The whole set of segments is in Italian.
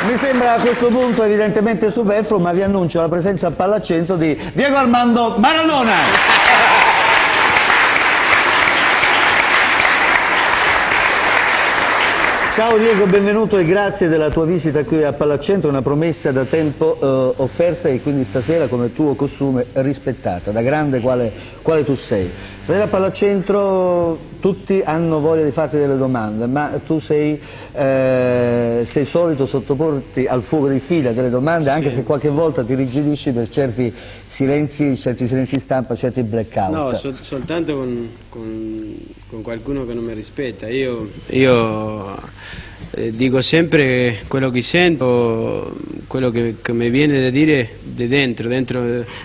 Mi sembra a questo punto evidentemente superfluo, ma vi annuncio la presenza al Palacentro di Diego Armando Maradona. Ciao Diego, benvenuto e grazie della tua visita qui a Palacentro, una promessa da tempo offerta e quindi stasera come tuo costume rispettata, da grande quale tu sei. Stasera a Palacentro tutti hanno voglia di farti delle domande, ma tu sei solito sottoporti al fuoco di fila delle domande, anche se qualche volta ti rigidisci per certi silenzi stampa, certi blackout. No, soltanto con qualcuno che non mi rispetta. Io dico sempre quello che sento, quello che mi viene da dire di dentro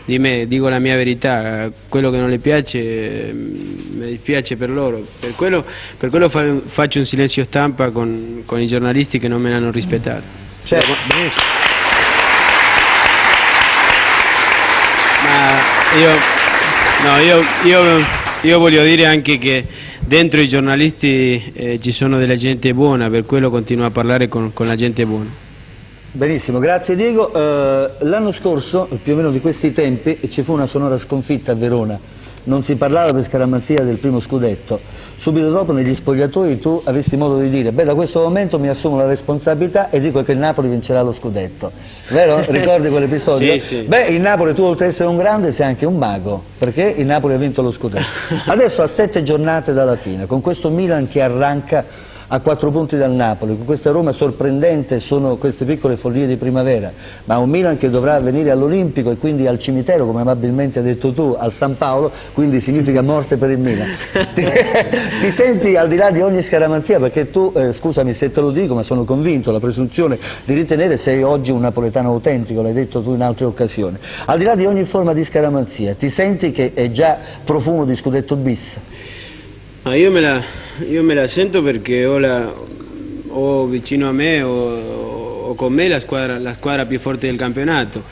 di me, dico la mia verità, quello che non le piace mi dispiace per loro, per quello faccio un silenzio stampa con i giornalisti che non me l'hanno rispettato. Certo, benissimo. Ma io voglio dire anche che dentro i giornalisti ci sono della gente buona, per quello continuo a parlare con la gente buona. Benissimo, grazie Diego. L'anno scorso, più o meno di questi tempi, ci fu una sonora sconfitta a Verona. Non si parlava per scaramanzia del primo scudetto. Subito dopo negli spogliatoi tu avessi modo di dire: beh, da questo momento mi assumo la responsabilità e dico che il Napoli vincerà lo scudetto. Vero? Ricordi quell'episodio? Sì, sì. Beh, il Napoli, tu oltre ad essere un grande sei anche un mago, perché il Napoli ha vinto lo scudetto. Adesso a 7 giornate dalla fine, con questo Milan che arranca a 4 punti dal Napoli, con questa Roma sorprendente, sono queste piccole follie di primavera, ma un Milan che dovrà venire all'Olimpico e quindi al cimitero, come amabilmente hai detto tu, al San Paolo, quindi significa morte per il Milan. Ti senti, al di là di ogni scaramanzia, perché tu, scusami se te lo dico, ma sono convinto, la presunzione di ritenere sei oggi un napoletano autentico, l'hai detto tu in altre occasioni, al di là di ogni forma di scaramanzia, ti senti che è già profumo di scudetto bis? Ma io me la sento perché ho vicino a me o con me la squadra più forte del campionato.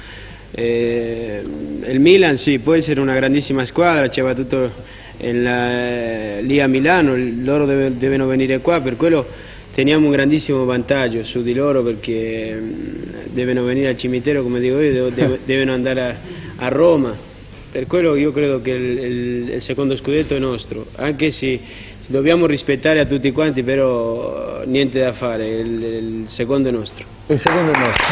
Il Milan sì, può essere una grandissima squadra, c'è tutto lì a Milano, loro devono venire qua, per quello teniamo un grandissimo vantaggio su di loro, perché devono venire al cimitero, come dico io, devono andare a Roma. Per quello io credo che il secondo scudetto è nostro, anche se dobbiamo rispettare a tutti quanti, però niente da fare, il secondo è nostro. Il secondo è nostro.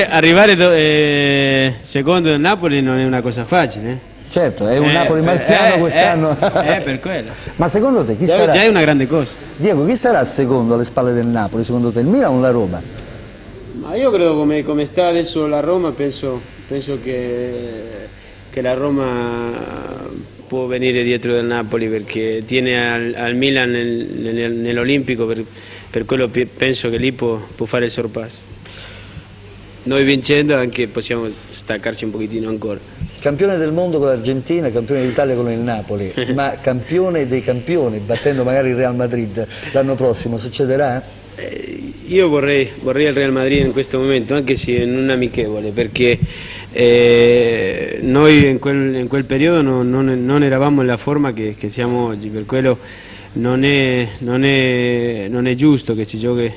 Arrivare secondo il Napoli non è una cosa facile. Certo, è un Napoli marziano quest'anno. Per quello. Ma secondo te chi sarà? Già è una grande cosa. Diego, chi sarà il secondo alle spalle del Napoli? Secondo te il Milan o la Roma? Ma io credo come sta adesso la Roma, penso che la Roma può venire dietro del Napoli, perché tiene al Milan nell'Olimpico, per quello penso che lì può fare il sorpasso. Noi vincendo anche possiamo staccarci un pochettino ancora. Campione del mondo con l'Argentina, campione d'Italia con il Napoli, ma campione dei campioni, battendo magari il Real Madrid l'anno prossimo, succederà? Io vorrei il Real Madrid in questo momento, anche se in un amichevole, perché noi in quel periodo non eravamo nella forma che siamo oggi, per quello non è giusto che si giochi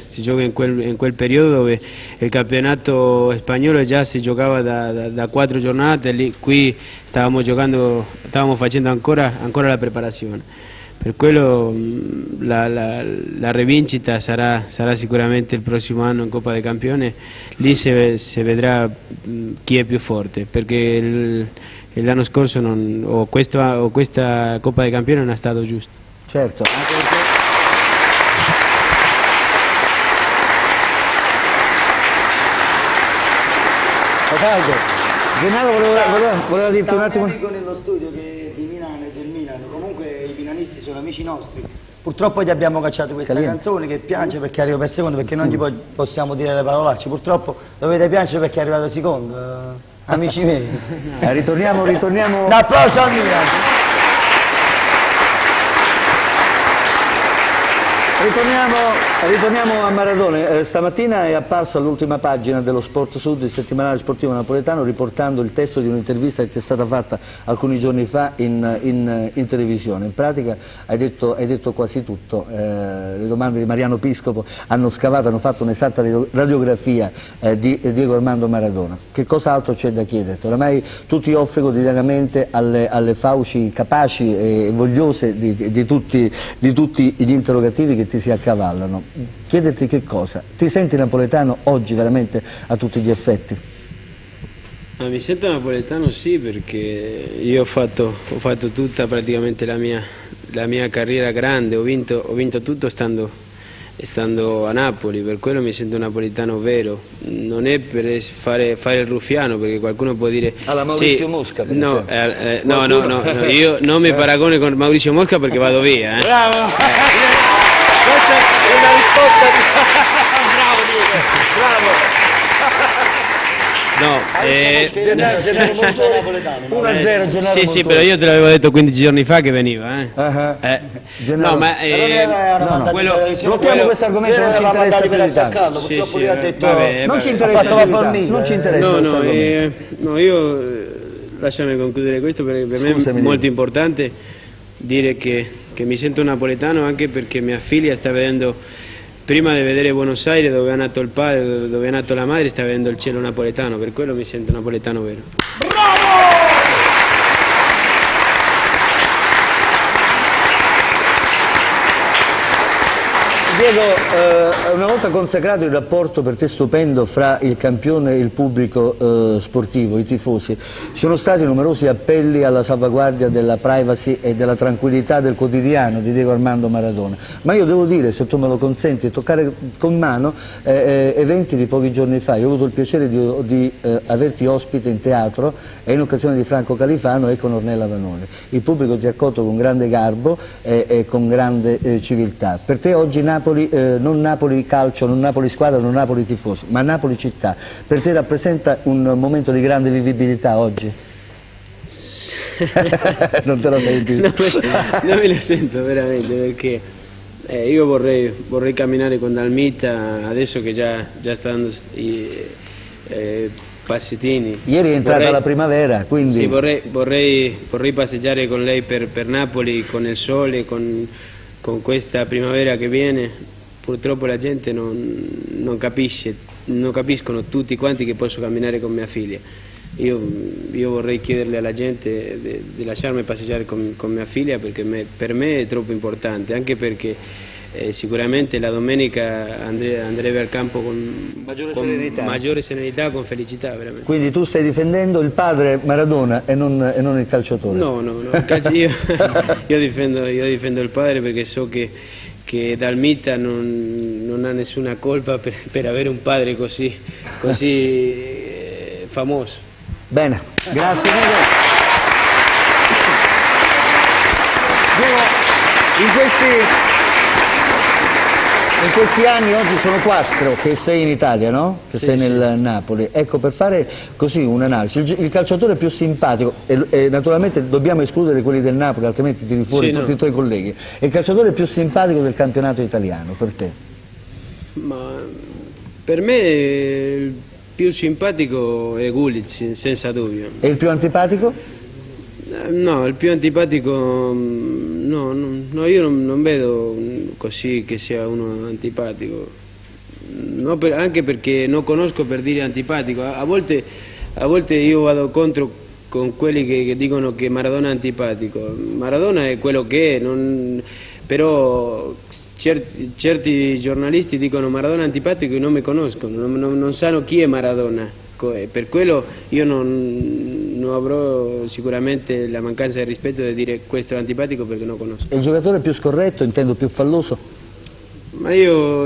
in quel periodo dove il campionato spagnolo già si giocava da 4 giornate, qui stavamo facendo ancora la preparazione. Per quello la rivincita sarà sicuramente il prossimo anno in Coppa dei Campioni, lì si vedrà chi è più forte, perché l'anno scorso questa Coppa dei Campioni non è stato giusto. Certo, anche perché... Caldo. Gennaro voleva dirti un attimo... Amico nello studio che di Milano e del Milan, comunque i milanisti sono amici nostri. Purtroppo gli abbiamo cacciato questa canzone che piange perché arriva per secondo, perché non gli possiamo dire le parolacce. Purtroppo dovete piangere perché è arrivato secondo, amici miei. ritorniamo... Un applauso al Milan. Ritorniamo a Maradona. Stamattina è apparso all'ultima pagina dello Sport Sud, il settimanale sportivo napoletano, riportando il testo di un'intervista che ti è stata fatta alcuni giorni fa in televisione. In pratica hai detto quasi tutto. Le domande di Mariano Piscopo hanno fatto un'esatta radiografia di Diego Armando Maradona. Che cos'altro c'è da chiederti? Oramai tu ti offri quotidianamente alle fauci capaci e vogliose di tutti gli interrogativi che ti si accavallano. Chiederti che cosa? Ti senti napoletano oggi veramente a tutti gli effetti? Mi sento napoletano sì, perché io ho fatto tutta praticamente la mia carriera grande, ho vinto tutto stando a Napoli, per quello mi sento napoletano vero. Non è per fare il ruffiano, perché qualcuno può dire alla Maurizio sì, Mosca per no, io non mi paragono con Maurizio Mosca perché vado via. Bravo! Questa è una risposta di... Bravo Diego, bravo! No, Gennaro molto napoletano. 1-0 Gennaro. Sì, però io te l'avevo detto 15 giorni fa che veniva. Gennaro. No, ma blocchiamo questo argomento, non ci interessa più di tanto. Purtroppo lui ha detto non ci interessa più di tanto. Non ci interessa. No, io lasciami concludere questo, perché per me è molto importante dire che mi sento napoletano, anche perché mia figlia sta vedendo, prima di vedere Buenos Aires dove è nato il padre, dove è nato la madre, sta vedendo il cielo napoletano, per quello mi sento napoletano vero. bravo! Diego, una volta consacrato il rapporto per te stupendo fra il campione e il pubblico sportivo, i tifosi, ci sono stati numerosi appelli alla salvaguardia della privacy e della tranquillità del quotidiano di Diego Armando Maradona, ma io devo dire, se tu me lo consenti, toccare con mano eventi di pochi giorni fa. Io ho avuto il piacere di averti ospite in teatro e in occasione di Franco Califano e con Ornella Vanoni. Il pubblico ti ha accolto con grande garbo e con grande civiltà. Per te oggi Napoli, non Napoli calcio, non Napoli squadra, non Napoli tifosi, ma Napoli città, per te rappresenta un momento di grande vivibilità oggi? Non te lo senti? Non me lo sento veramente, perché io vorrei camminare con Dalmita, adesso che già sta dando passettini. Ieri è entrata la primavera, quindi... Sì, vorrei passeggiare con lei per Napoli, con il sole, con questa primavera che viene. Purtroppo la gente non capiscono tutti quanti che posso camminare con mia figlia. Io vorrei chiederle alla gente di lasciarmi passeggiare con mia figlia, perché per me è troppo importante, anche perché sicuramente la domenica andrei al campo con maggiore serenità, con felicità veramente. Quindi tu stai difendendo il padre Maradona e non il calciatore? No, io difendo il padre, perché so che Dalmita non ha nessuna colpa per avere un padre così famoso. Bene, grazie Diego. In questi anni, oggi sono 4 che sei in Italia, no? Che sei nel Napoli. Ecco, per fare così un'analisi, il calciatore più simpatico, e naturalmente dobbiamo escludere quelli del Napoli, altrimenti tiri fuori tutti i tuoi colleghi, è il calciatore più simpatico del campionato italiano, per te? Ma per me il più simpatico è Gullit, senza dubbio. E il più antipatico? No, il più antipatico, no, io non vedo così che sia uno antipatico, no, anche perché non conosco per dire antipatico, a volte io vado contro con quelli che dicono che Maradona è antipatico. Maradona è quello che è, però certi giornalisti dicono Maradona è antipatico e non mi conoscono, non sanno chi è Maradona. Per quello io non avrò sicuramente la mancanza di rispetto di dire questo è antipatico perché non conosco. E il giocatore più scorretto, intendo più falloso? Ma io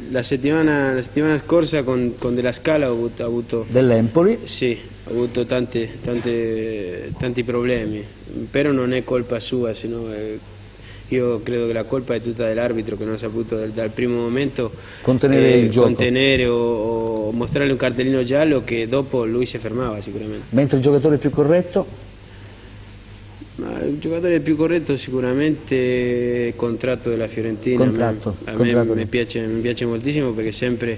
la settimana scorsa con Della Scala ho avuto Dell'Empoli? Sì, ho avuto tanti problemi, però non è colpa sua, sino io credo che la colpa è tutta dell'arbitro che non ha saputo dal primo momento contenere il gioco, contenere o mostrarle un cartellino giallo che dopo lui si fermava sicuramente. Mentre il giocatore più corretto? Ma il giocatore più corretto sicuramente è il contratto della Fiorentina. A me mi piace moltissimo perché sempre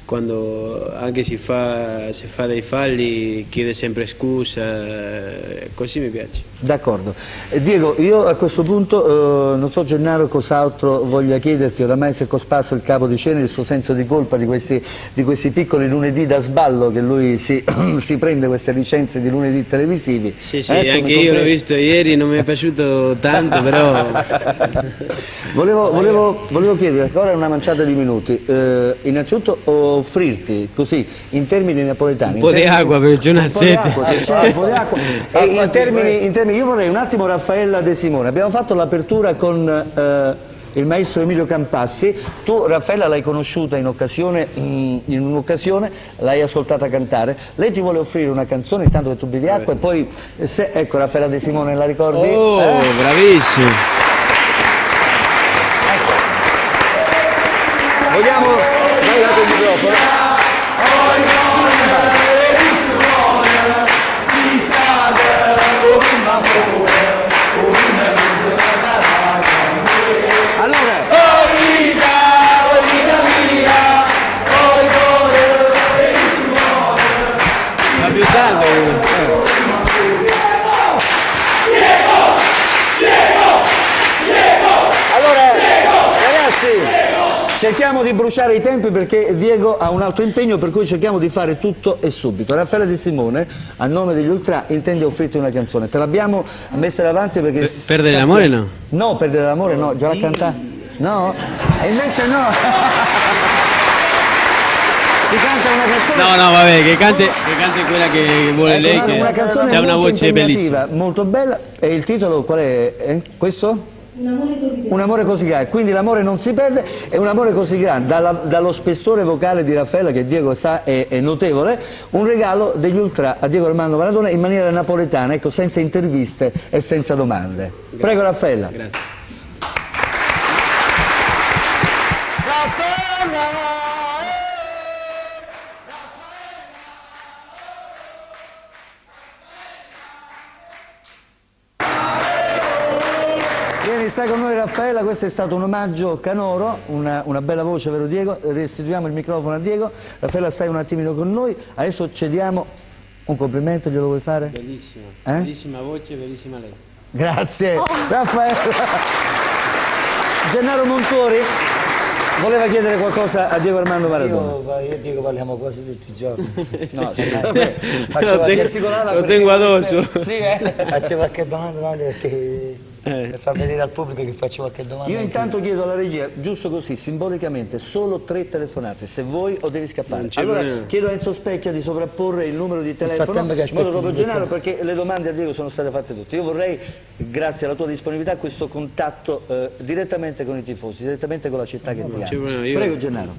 quando anche si fa dei falli chiede sempre scusa, così mi piace. D'accordo. Diego, io a questo punto non so Gennaro cos'altro voglia chiederti, oramai si è cosparso il capo di scena, il suo senso di colpa di questi piccoli lunedì da sballo che lui si prende queste licenze di lunedì televisivi. Sì, anche io l'ho visto ieri, non mi è piaciuto tanto, però... volevo chiederti, ora è una manciata di minuti, innanzitutto offrirti così in termini napoletani un po' di acqua perché c'è una sete, un po' di acqua e in termini io vorrei un attimo Raffaella De Simone, abbiamo fatto l'apertura con il maestro Emilio Campassi, tu Raffaella l'hai conosciuta in un'occasione, l'hai ascoltata cantare, lei ti vuole offrire una canzone intanto che tu bevi acqua e poi ecco Raffaella De Simone, la ricordi? Oh, bravissimo. Ecco. Vogliamo dai dato il microfono. Cerchiamo di bruciare i tempi perché Diego ha un altro impegno, per cui cerchiamo di fare tutto e subito. Raffaella De Simone, a nome degli Ultra, intende offrirti una canzone. Te l'abbiamo messa davanti perché... Perdere l'amore no? No, perdere l'amore no, già l'ha cantata? No? E invece no! Ti canta una canzone... No, vabbè, che cante quella che vuole lei, che ha una voce bellissima. Molto bella. E il titolo qual è? Questo? Un amore così grande, quindi l'amore non si perde, è un amore così grande, dallo spessore vocale di Raffaella che Diego sa è notevole, un regalo degli Ultra a Diego Armando Maradona in maniera napoletana, ecco, senza interviste e senza domande. Grazie. Prego Raffaella. Grazie. Stai con noi Raffaella, questo è stato un omaggio canoro, una bella voce, vero Diego? Restituiamo il microfono a Diego. Raffaella, stai un attimino con noi, adesso cediamo un complimento, glielo vuoi fare? Bellissimo, bellissima voce, bellissima lei. Grazie, Raffaella. Gennaro Montori voleva chiedere qualcosa a Diego Armando Maradona. Io e Diego parliamo quasi tutti i giorni. No, lo tengo addosso. Sì, faccio qualche domanda perché... per far vedere al pubblico che faccio qualche domanda. Io intanto chiedo alla regia, giusto così, simbolicamente, solo 3 telefonate, se vuoi o devi scappare. Allora chiedo a Enzo Specchia di sovrapporre il numero di telefono in modo proprio generale, perché le domande a Diego sono state fatte tutte. Io vorrei, grazie alla tua disponibilità, questo contatto direttamente con i tifosi, direttamente con la città che ti ama. Prego Gennaro.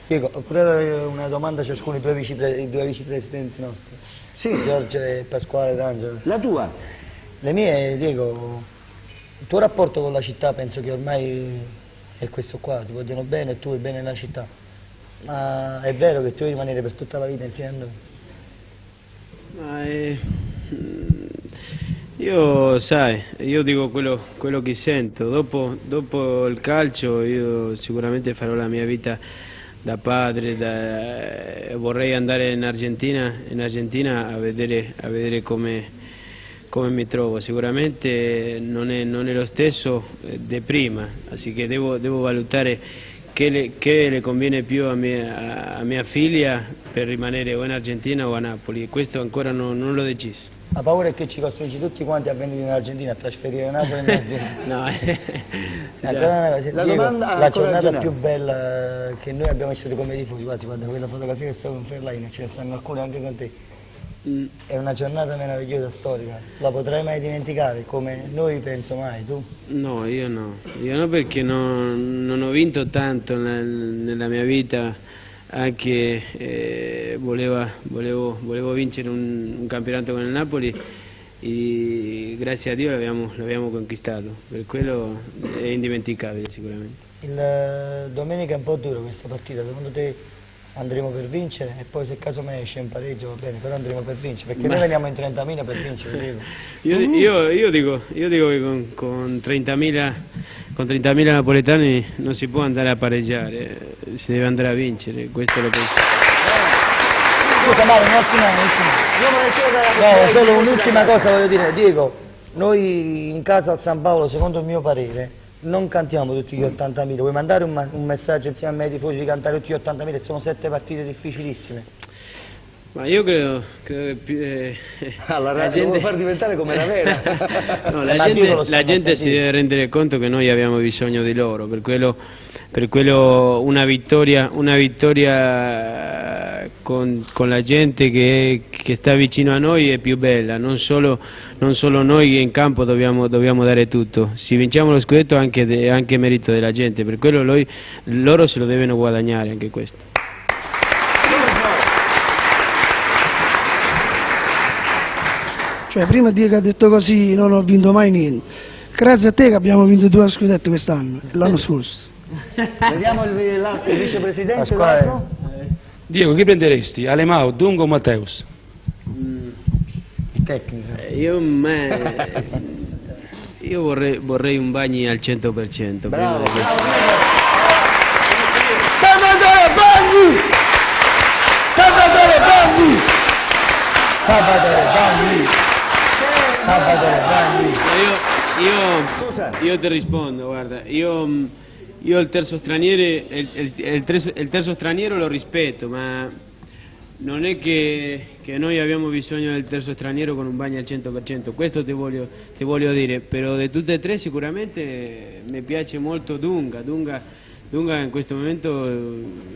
Diego, oppure una domanda a ciascuno i due vicepresidenti nostri. Sì. Giorgio e Pasquale D'Angelo. La tua? Le mie, Diego... Il tuo rapporto con la città penso che ormai è questo qua, ti vogliono bene e tu vuoi bene la città, ma è vero che tu vuoi rimanere per tutta la vita insieme a noi? Io, sai, io dico quello che sento, dopo il calcio io sicuramente farò la mia vita da padre, vorrei andare in Argentina a vedere come mi trovo. Sicuramente non è lo stesso di prima, così che devo valutare che le conviene più a mia figlia per rimanere o in Argentina o a Napoli, e questo ancora non l'ho deciso. La paura è che ci costringi tutti quanti a venire in Argentina, a trasferire a Napoli in Brasile. No, la domanda, la giornata più bella che noi abbiamo vissuto come tifosi, quasi guarda quella fotografia che sta con Fairline, ce ne stanno alcune anche con te. È una giornata meravigliosa, storica, la potrai mai dimenticare, come noi penso mai, tu? No, io no perché non ho vinto tanto nella mia vita, anche volevo vincere un campionato con il Napoli e grazie a Dio l'abbiamo conquistato, per quello è indimenticabile sicuramente. Domenica è un po' dura questa partita, secondo te andremo per vincere e poi se caso me esce in pareggio va bene, però andremo per vincere, perché noi veniamo in 30.000 per vincere. Io dico che con 30.000 napoletani non si può andare a pareggiare, si deve andare a vincere, questo lo penso. Scusa Mario, solo un'ultima cosa voglio dire, Diego, noi in casa al San Paolo, secondo il mio parere, non cantiamo tutti gli 80.000, vuoi mandare un messaggio insieme a me ai tifosi di cantare tutti gli 80.000? Sono 7 partite difficilissime. Ma io credo che la gente vuole far diventare come la vera. No, la gente si deve rendere conto che noi abbiamo bisogno di loro, per quello una vittoria con la gente che sta vicino a noi è più bella, non solo noi in campo dobbiamo dare tutto. Se vinciamo lo scudetto anche merito della gente, per quello loro se lo devono guadagnare anche questo. Cioè, prima Diego ha detto così, non ho vinto mai niente. Grazie a te che abbiamo vinto 2 scudetti quest'anno, l'anno scorso. Vediamo il vicepresidente. Diego, chi prenderesti? Alemao, Dungo o Matteus? Tecnico. Io vorrei un Bagni al 100%. Bravo. Salvatore Bagni. Io ti rispondo, guarda, io il terzo straniero lo rispetto, ma non è che noi abbiamo bisogno del terzo straniero con un Bagni al 100%, questo ti voglio dire, però di tutte e tre sicuramente mi piace molto Dunga in questo momento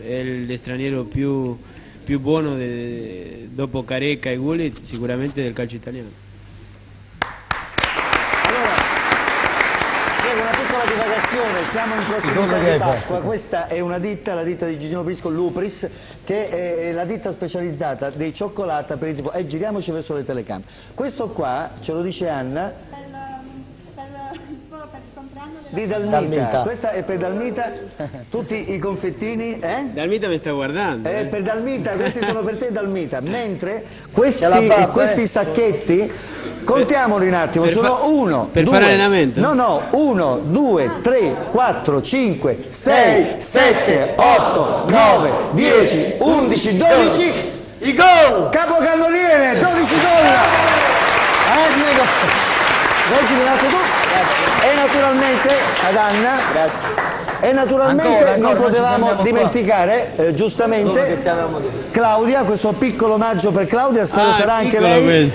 è lo straniero più buono dopo Careca e Gullit sicuramente del calcio italiano. Siamo in prossimità di Pasqua, questa è una ditta, la ditta di Gigino Prisco, Lupris, che è la ditta specializzata dei cioccolata per i tifosi. Giriamoci verso le telecamere. Questo qua, ce lo dice Anna, di Dalmita. Questa è per Dalmita, tutti i confettini, Dalmita mi sta guardando. Per Dalmita, questi sono per te Dalmita, mentre questi sacchetti, contiamoli un attimo, sono 1, per 2, fare allenamento? No, 1, 2, 3, 4, 5, 6, 7, 8, 9, 10, 11, 12, i gol! Capocannoniere, 12 gol! Diego, leggi un attimo tu. E naturalmente ad Anna, e naturalmente non potevamo dimenticare, giustamente, Claudia, questo piccolo omaggio per Claudia, spero sarà anche lei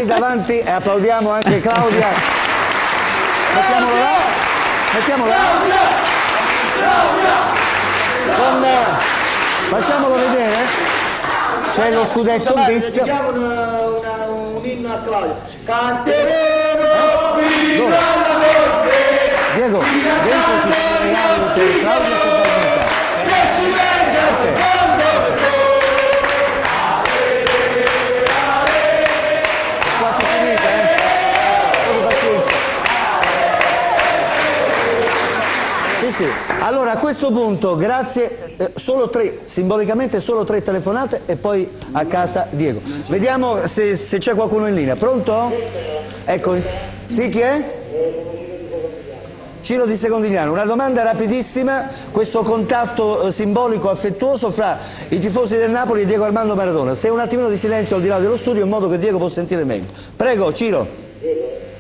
davanti, e applaudiamo anche Claudia. Mettiamolo là. Facciamolo vedere, c'è lo scudetto bis. Un inno a Claudia. Canteremo fino alla notte. Diego, dentro ci sono regali per Claudia e per Dalmita. Che si venga quasi finita, solo pazienza. Sì. Allora a questo punto, grazie, solo 3, simbolicamente solo 3 telefonate e poi a casa Diego. Vediamo se c'è qualcuno in linea. Pronto? Ecco. Sì, chi è? Ciro di Secondigliano, una domanda rapidissima, questo contatto simbolico affettuoso fra i tifosi del Napoli e Diego Armando Maradona. Se un attimino di silenzio al di là dello studio in modo che Diego possa sentire meglio. Prego, Ciro.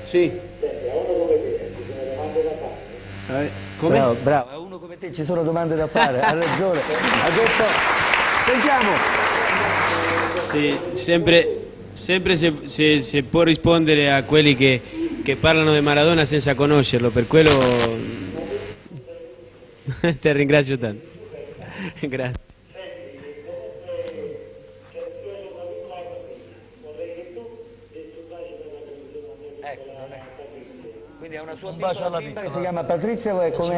Sì. Come? Bravo, bravo, a uno come te ci sono domande da fare, ha ragione. Ha detto, sentiamo. Sì, sempre se può rispondere a quelli che parlano di Maradona senza conoscerlo, per quello te ringrazio tanto. Grazie. Quindi è una sua piccola bimba che si chiama Patrizia o è come...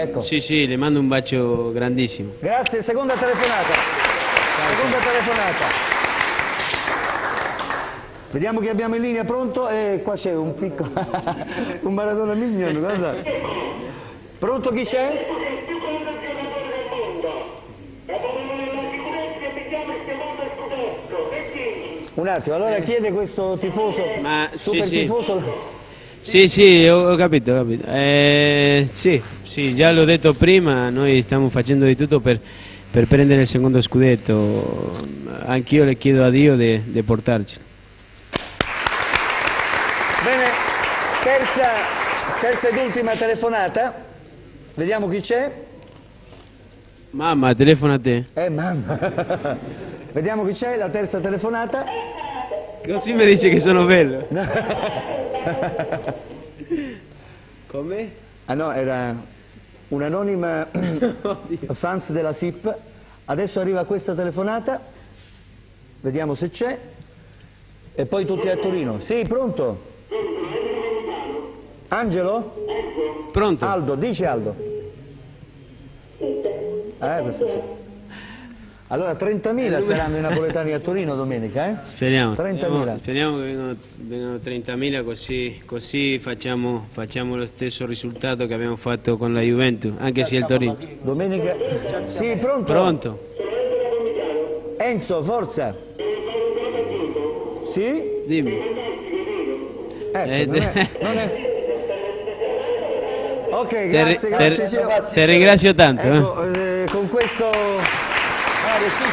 ecco. Sì, le mando un bacio grandissimo. Grazie, seconda telefonata. Seconda telefonata. Vediamo chi abbiamo in linea, pronto? Qua c'è un piccolo... un Maradona mignon, guarda. Pronto, chi c'è? Un attimo, allora chiede questo tifoso, super tifoso... Sì, ho capito. Sì, già l'ho detto prima, noi stiamo facendo di tutto per prendere il secondo scudetto. Anch'io le chiedo a Dio di portarcelo. Bene, terza ed ultima telefonata. Vediamo chi c'è. Mamma, telefona a te. Mamma. Vediamo chi c'è, la terza telefonata. Così mi dice che sono bello. Come? Ah no, era un'anonima fans della SIP. Adesso arriva questa telefonata. Vediamo se c'è. E poi tutti a Torino. Sì, pronto? Angelo? Pronto? Aldo, dice Aldo. Questo sì. Allora 30.000 saranno i napoletani a Torino domenica, eh? Speriamo. 30.000. Speriamo che vengano 30.000 così facciamo lo stesso risultato che abbiamo fatto con la Juventus, anche se il Torino. Domenica. Sì, pronto? Pronto. Enzo, forza. Sì? Dimmi. Ecco, non è... Ok, grazie. Te ringrazio tanto. Ecco, con questo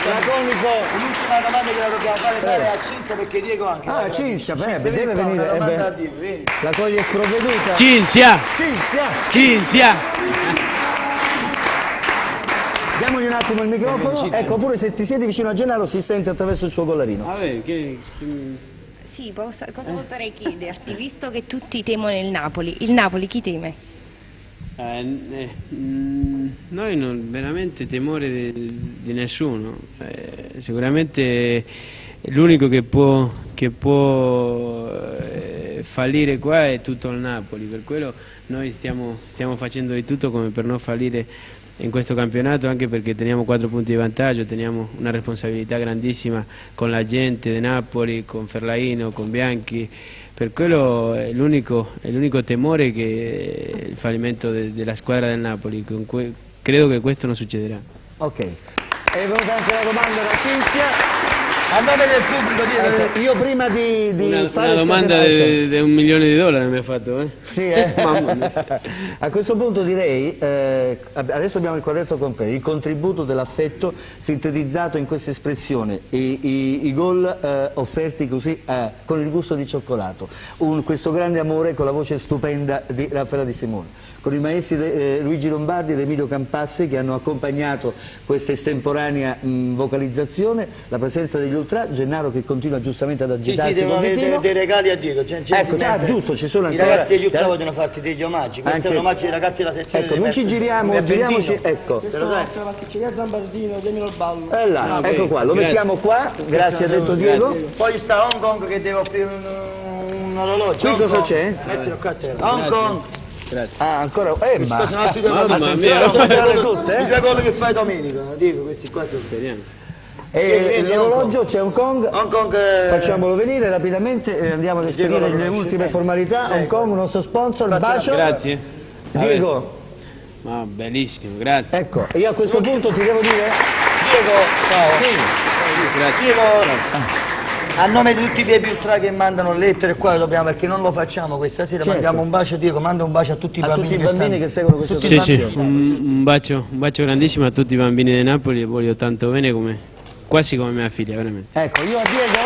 laconico... L'ultima domanda che la dobbiamo fare a Cinzia, perché Diego anche... Cinzia, deve venire. La coglie sprovveduta. Cinzia! Diamogli un attimo il microfono. Ecco, pure se ti siedi vicino a Gennaro si sente attraverso il suo collarino. Sì, cosa potrei chiederti, visto che tutti temono il Napoli chi teme? Noi non veramente temore di nessuno, sicuramente l'unico che può fallire qua è tutto il Napoli, per quello noi stiamo facendo di tutto come per non fallire in questo campionato, anche perché teniamo 4 punti di vantaggio, teniamo una responsabilità grandissima con la gente di Napoli, con Ferlaino, con Bianchi. Per quello è l'unico temore che è il fallimento della squadra del Napoli, credo che questo non succederà. Ok, è venuta anche la domanda da Cinzia. A nome del pubblico, io prima di fare una domanda di $1 milione mi ha fatto, eh? Sì, Mamma mia. A questo punto direi, adesso abbiamo il quadretto completo, il contributo dell'affetto sintetizzato in questa espressione, i gol offerti così con il gusto di cioccolato, questo grande amore con la voce stupenda di Raffaella Di Simone, con i maestri Luigi Lombardi ed Emilio Campassi che hanno accompagnato questa estemporanea vocalizzazione, la presenza degli ultra, Gennaro che continua giustamente ad agitarsi. Sì, devono avere dei regali a Diego. Ecco, giusto, ci sono ancora... I ragazzi degli ultra vogliono farti degli omaggi, questo è un omaggio ai ragazzi della sezione. Ecco, non ci giriamoci, ecco. Questo è la pasticceria Zambardino, Demino Ballo. Là, ecco qua, lo mettiamo qua, grazie ha detto Diego. Poi sta Hong Kong che deve offrire un orologio. Qui cosa c'è? Mettilo qua a terra. Hong Kong. Grazie. Ancora, Mi scusano altri due gol. Mamma mia, I due gol che fai domenica, dico, questi qua sono. Speriamo. E l'orologio c'è Hong Kong, facciamolo Kong venire rapidamente e andiamo ad esperire le ultime formalità. Hong Kong, il nostro sponsor, bacio. Grazie. Diego. Ma bellissimo, grazie. Ecco, io a questo punto ti devo dire... Diego, ciao. Grazie. Diego, a nome di tutti i baby ultra che mandano lettere qua dobbiamo, perché non lo facciamo questa sera, certo. Mandiamo un bacio, Diego, manda un bacio a tutti i bambini, che seguono questo Sì, un bacio grandissimo a tutti i bambini di Napoli, voglio tanto bene quasi come mia figlia, veramente. Ecco, io a Diego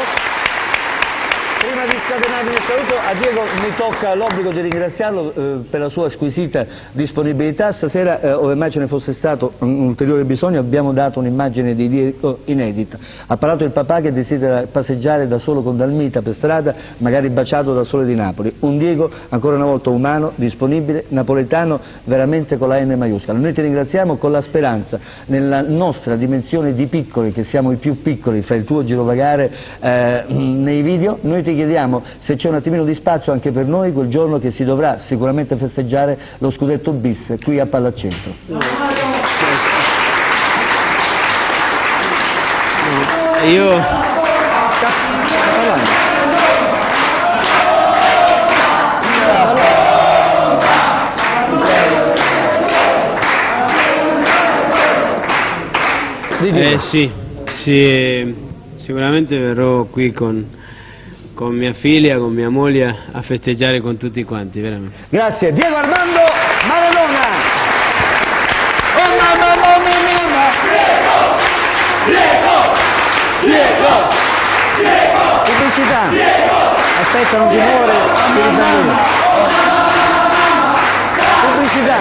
Prima di scatenare il saluto, a Diego mi tocca l'obbligo di ringraziarlo per la sua squisita disponibilità. Stasera, ove mai ce ne fosse stato un ulteriore bisogno, abbiamo dato un'immagine di Diego inedita. Ha parlato il papà che desidera passeggiare da solo con Dalmita per strada, magari baciato dal sole di Napoli. Un Diego ancora una volta umano, disponibile, napoletano, veramente con la N maiuscola. Noi ti ringraziamo con la speranza, nella nostra dimensione di piccoli, che siamo i più piccoli fra il tuo girovagare nei video, noi ti chiediamo se c'è un attimino di spazio anche per noi quel giorno che si dovrà sicuramente festeggiare lo scudetto bis qui a Palacentro. Io sì, sicuramente verrò qui con mia figlia, con mia moglie a festeggiare con tutti quanti, veramente. Grazie, Diego Armando Maradona! Oh mamma, mamma, mamma! Diego! Pubblicità! Aspetta, non ti muore, ti risalvo. Pubblicità!